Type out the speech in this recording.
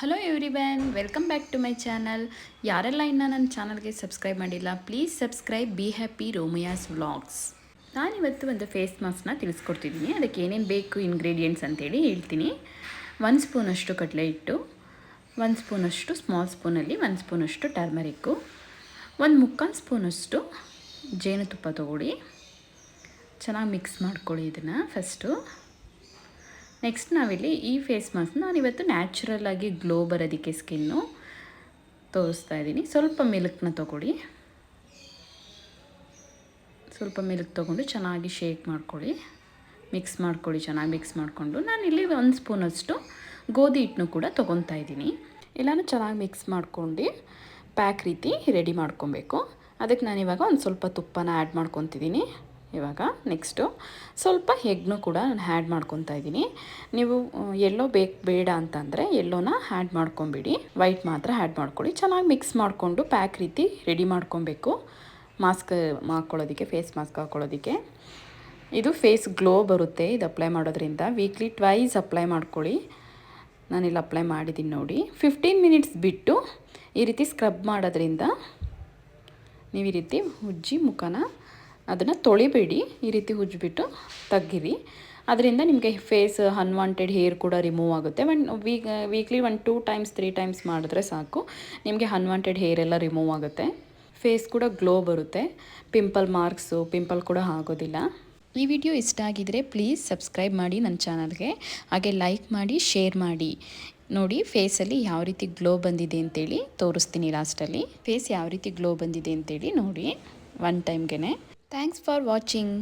Hello everyone, welcome back to my channel. ಯಾರೆಲ್ಲ ಇನ್ನೂ ನನ್ನ ಚಾನಲ್ಗೆ ಸಬ್ಸ್ಕ್ರೈಬ್ ಮಾಡಿಲ್ಲ, please subscribe be happy Romiyas vlogs. ನಾನಿವತ್ತು ಒಂದು ಫೇಸ್ ಮಾಸ್ಕ್ನ ತಿಳಿಸ್ಕೊಡ್ತಿದ್ದೀನಿ. ಅದಕ್ಕೆ ಏನೇನು ಬೇಕು ಇಂಗ್ರೀಡಿಯೆಂಟ್ಸ್ ಅಂತೇಳಿ ಹೇಳ್ತೀನಿ. 1 ಸ್ಪೂನಷ್ಟು ಕಡಲೆ ಹಿಟ್ಟು, 1 ಸ್ಪೂನಷ್ಟು ಸ್ಮಾಲ್ ಸ್ಪೂನಲ್ಲಿ 1 ಸ್ಪೂನಷ್ಟು ಟರ್ಮರಿಕ್ಕು, 1/4 ಸ್ಪೂನಷ್ಟು ಜೇನುತುಪ್ಪ ತೊಗೊಳ್ಳಿ. ಚೆನ್ನಾಗಿ ಮಿಕ್ಸ್ ಮಾಡ್ಕೊಳ್ಳಿ ಇದನ್ನು ಫಸ್ಟು. ನೆಕ್ಸ್ಟ್ ನಾವಿಲ್ಲಿ ಈ ಫೇಸ್ ಮಾಸ್ಕ್ ನಾನಿವತ್ತು ನ್ಯಾಚುರಲ್ಲಾಗಿ ಗ್ಲೋ ಬರೋದಕ್ಕೆ ಸ್ಕಿನ್ನು ತೋರಿಸ್ತಾ ಇದ್ದೀನಿ. ಸ್ವಲ್ಪ ಮಿಲ್ಕ್ನ ತೊಗೊಳ್ಳಿ. ಸ್ವಲ್ಪ ಮಿಲ್ಕ್ ತೊಗೊಂಡು ಚೆನ್ನಾಗಿ ಶೇಕ್ ಮಾಡ್ಕೊಳ್ಳಿ, ಮಿಕ್ಸ್ ಮಾಡ್ಕೊಳ್ಳಿ. ಚೆನ್ನಾಗಿ ಮಿಕ್ಸ್ ಮಾಡಿಕೊಂಡು ನಾನಿಲ್ಲಿ 1 ಸ್ಪೂನಷ್ಟು ಗೋಧಿ ಹಿಟ್ಟನ್ನು ಕೂಡ ತೊಗೊತಾ ಇದ್ದೀನಿ. ಎಲ್ಲನೂ ಚೆನ್ನಾಗಿ ಮಿಕ್ಸ್ ಮಾಡ್ಕೊಂಡು ಪ್ಯಾಕ್ ರೀತಿ ರೆಡಿ ಮಾಡ್ಕೊಬೇಕು. ಅದಕ್ಕೆ ನಾನಿವಾಗ ಒಂದು ಸ್ವಲ್ಪ ತುಪ್ಪನ ಆ್ಯಡ್ ಮಾಡ್ಕೊತಿದ್ದೀನಿ. ಇವಾಗ ನೆಕ್ಸ್ಟು ಸ್ವಲ್ಪ ಎಗ್ನೂ ಕೂಡ ನಾನು ಆ್ಯಡ್ ಮಾಡ್ಕೊತಾ ಇದ್ದೀನಿ. ನೀವು ಎಲ್ಲೋ ಬೇಡ ಅಂತಂದರೆ ಎಲ್ಲೋನ ಆ್ಯಡ್ ಮಾಡ್ಕೊಂಬಿಡಿ, ವೈಟ್ ಮಾತ್ರ ಆ್ಯಡ್ ಮಾಡ್ಕೊಳ್ಳಿ. ಚೆನ್ನಾಗಿ ಮಿಕ್ಸ್ ಮಾಡಿಕೊಂಡು ಪ್ಯಾಕ್ ರೀತಿ ರೆಡಿ ಮಾಡ್ಕೊಬೇಕು ಮಾಸ್ಕ್ ಹಾಕ್ಕೊಳ್ಳೋದಕ್ಕೆ, ಫೇಸ್ ಮಾಸ್ಕ್ ಹಾಕ್ಕೊಳ್ಳೋದಕ್ಕೆ. ಇದು ಫೇಸ್ ಗ್ಲೋ ಬರುತ್ತೆ ಇದು ಅಪ್ಲೈ ಮಾಡೋದ್ರಿಂದ. ವೀಕ್ಲಿ 2 ಅಪ್ಲೈ ಮಾಡ್ಕೊಳ್ಳಿ. ನಾನಿಲ್ಲಿ ಅಪ್ಲೈ ಮಾಡಿದ್ದೀನಿ ನೋಡಿ. 15 ಮಿನಿಟ್ಸ್ ಬಿಟ್ಟು ಈ ರೀತಿ ಸ್ಕ್ರಬ್ ಮಾಡೋದ್ರಿಂದ ನೀವು ಈ ರೀತಿ ಉಜ್ಜಿ ಮುಖನ ಅದನ್ನು ತೊಳಿಬೇಡಿ, ಈ ರೀತಿ ಉಜ್ಜಿಬಿಟ್ಟು ತೆಗ್ಗಿರಿ. ಅದರಿಂದ ನಿಮಗೆ ಫೇಸ್ ಅನ್ವಾಂಟೆಡ್ ಹೇರ್ ಕೂಡ ರಿಮೂವ್ ಆಗುತ್ತೆ. ವೀಕ್ಲಿ 1-2 ಟೈಮ್ಸ್ 3 ಟೈಮ್ಸ್ ಮಾಡಿದ್ರೆ ಸಾಕು, ನಿಮಗೆ ಅನ್ವಾಂಟೆಡ್ ಹೇರ್ ಎಲ್ಲ ರಿಮೂವ್ ಆಗುತ್ತೆ. ಫೇಸ್ ಕೂಡ ಗ್ಲೋ ಬರುತ್ತೆ, ಪಿಂಪಲ್ ಕೂಡ ಆಗೋದಿಲ್ಲ. ಈ ವಿಡಿಯೋ ಇಷ್ಟ ಆಗಿದರೆ ಪ್ಲೀಸ್ ಸಬ್ಸ್ಕ್ರೈಬ್ ಮಾಡಿ ನನ್ನ ಚಾನಲ್ಗೆ, ಹಾಗೆ ಲೈಕ್ ಮಾಡಿ, ಶೇರ್ ಮಾಡಿ. ನೋಡಿ ಫೇಸಲ್ಲಿ ಯಾವ ರೀತಿ ಗ್ಲೋ ಬಂದಿದೆ ಅಂತೇಳಿ ತೋರಿಸ್ತೀನಿ ಲಾಸ್ಟಲ್ಲಿ. ಫೇಸ್ ಯಾವ ರೀತಿ ಗ್ಲೋ ಬಂದಿದೆ ಅಂತೇಳಿ ನೋಡಿ ಒನ್ ಟೈಮ್ಗೆ. Thanks for watching.